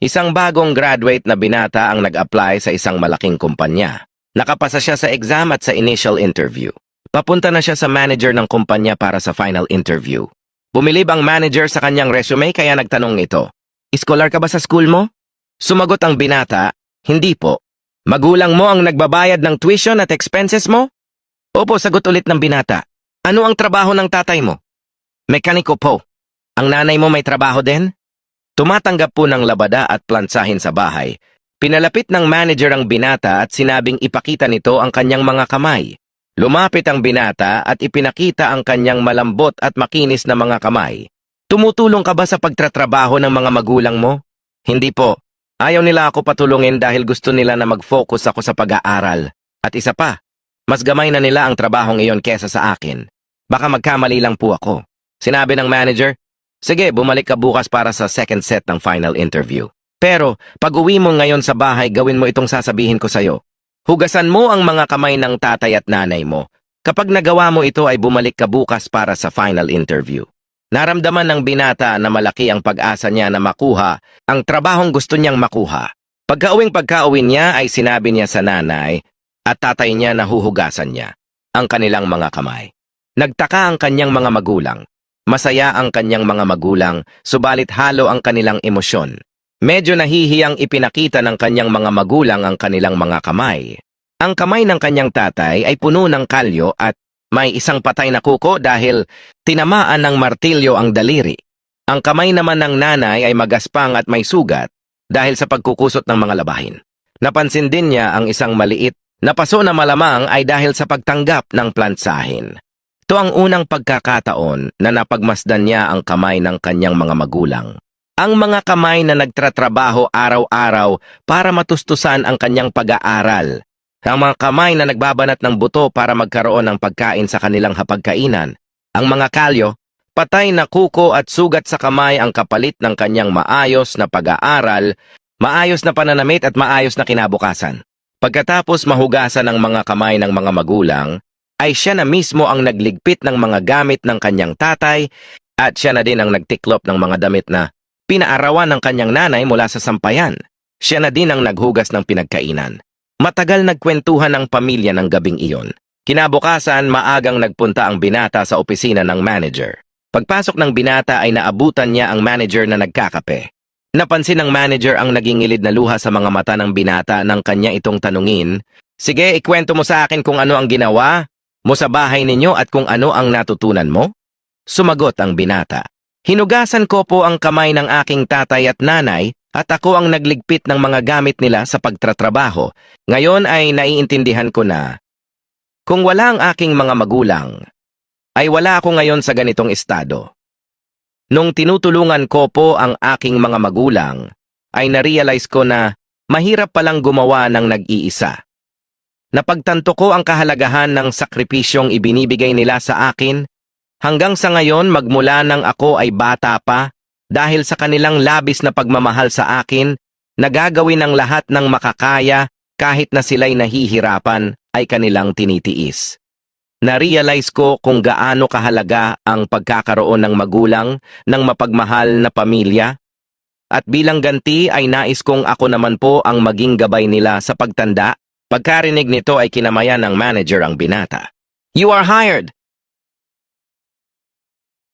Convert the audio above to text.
Isang bagong graduate na binata ang nag-apply sa isang malaking kumpanya. Nakapasa siya sa exam at sa initial interview. Papunta na siya sa manager ng kumpanya para sa final interview. Bumilib ang manager sa kanyang resume kaya nagtanong ito, "Scholar ka ba sa school mo?" Sumagot ang binata, "Hindi po." "Magulang mo ang nagbabayad ng tuition at expenses mo?" "Opo," sagot ulit ng binata. "Ano ang trabaho ng tatay mo?" "Mekaniko po." "Ang nanay mo may trabaho din?" Tumatanggap po ng labada at plansahin sa bahay. Pinalapit ng manager ang binata at sinabing ipakita nito ang kanyang mga kamay. Lumapit ang binata at ipinakita ang kanyang malambot at makinis na mga kamay. "Tumutulong ka ba sa pagtatrabaho ng mga magulang mo?" "Hindi po. Ayaw nila ako patulungin dahil gusto nila na mag-focus ako sa pag-aaral. At isa pa, mas gamay na nila ang trabahong iyon kesa sa akin. Baka magkamali lang po ako." Sinabi ng manager, "Sige, bumalik ka bukas para sa second set ng final interview. Pero, pag uwi mo ngayon sa bahay, gawin mo itong sasabihin ko sa'yo. Hugasan mo ang mga kamay ng tatay at nanay mo. Kapag nagawa mo ito ay bumalik ka bukas para sa final interview." Naramdaman ng binata na malaki ang pag-asa niya na makuha ang trabahong gusto niyang makuha. Pagka-uwi niya ay sinabi niya sa nanay at tatay niya na huhugasan niya ang kanilang mga kamay. Nagtaka ang kanyang mga magulang. Masaya ang kanyang mga magulang, subalit halo ang kanilang emosyon. Medyo nahihiyang ipinakita ng kanyang mga magulang ang kanilang mga kamay. Ang kamay ng kanyang tatay ay puno ng kalyo at may isang patay na kuko dahil tinamaan ng martilyo ang daliri. Ang kamay naman ng nanay ay magaspang at may sugat dahil sa pagkukusot ng mga labahin. Napansin din niya ang isang maliit na paso na malamang ay dahil sa pagtanggap ng plansahin. Ito ang unang pagkakataon na napagmasdan niya ang kamay ng kanyang mga magulang. Ang mga kamay na nagtratrabaho araw-araw para matustusan ang kanyang pag-aaral. Ang mga kamay na nagbabanat ng buto para magkaroon ng pagkain sa kanilang hapagkainan. Ang mga kalyo, patay na kuko at sugat sa kamay ang kapalit ng kanyang maayos na pag-aaral, maayos na pananamit at maayos na kinabukasan. Pagkatapos mahugasan ang mga kamay ng mga magulang, ay siya na mismo ang nagligpit ng mga gamit ng kanyang tatay at siya na din ang nagtiklop ng mga damit na pinaarawan ng kanyang nanay mula sa sampayan. Siya na din ang naghugas ng pinagkainan. Matagal nagkwentuhan ng pamilya ng gabing iyon. Kinabukasan, maagang nagpunta ang binata sa opisina ng manager. Pagpasok ng binata ay naabutan niya ang manager na nagkakape. Napansin ng manager ang nagingilid na luha sa mga mata ng binata nang kanya itong tanungin, "Sige, ikwento mo sa akin kung ano ang ginawa mo sa bahay ninyo at kung ano ang natutunan mo?" Sumagot ang binata, "Hinugasan ko po ang kamay ng aking tatay at nanay at ako ang nagligpit ng mga gamit nila sa pagtratrabaho. Ngayon ay naiintindihan ko na kung wala ang aking mga magulang, ay wala ako ngayon sa ganitong estado. Nung tinutulungan ko po ang aking mga magulang, ay narealize ko na mahirap palang gumawa ng nag-iisa. Napagtanto ko ang kahalagahan ng sakripisyong ibinibigay nila sa akin hanggang sa ngayon magmula nang ako ay bata pa dahil sa kanilang labis na pagmamahal sa akin, nagagawin ang lahat ng makakaya kahit na sila'y nahihirapan ay kanilang tinitiis. Narealize ko kung gaano kahalaga ang pagkakaroon ng magulang ng mapagmahal na pamilya at bilang ganti ay nais kong ako naman po ang maging gabay nila sa pagtanda." Pagkarinig nito ay kinamayan ng manager ang binata. "You are hired.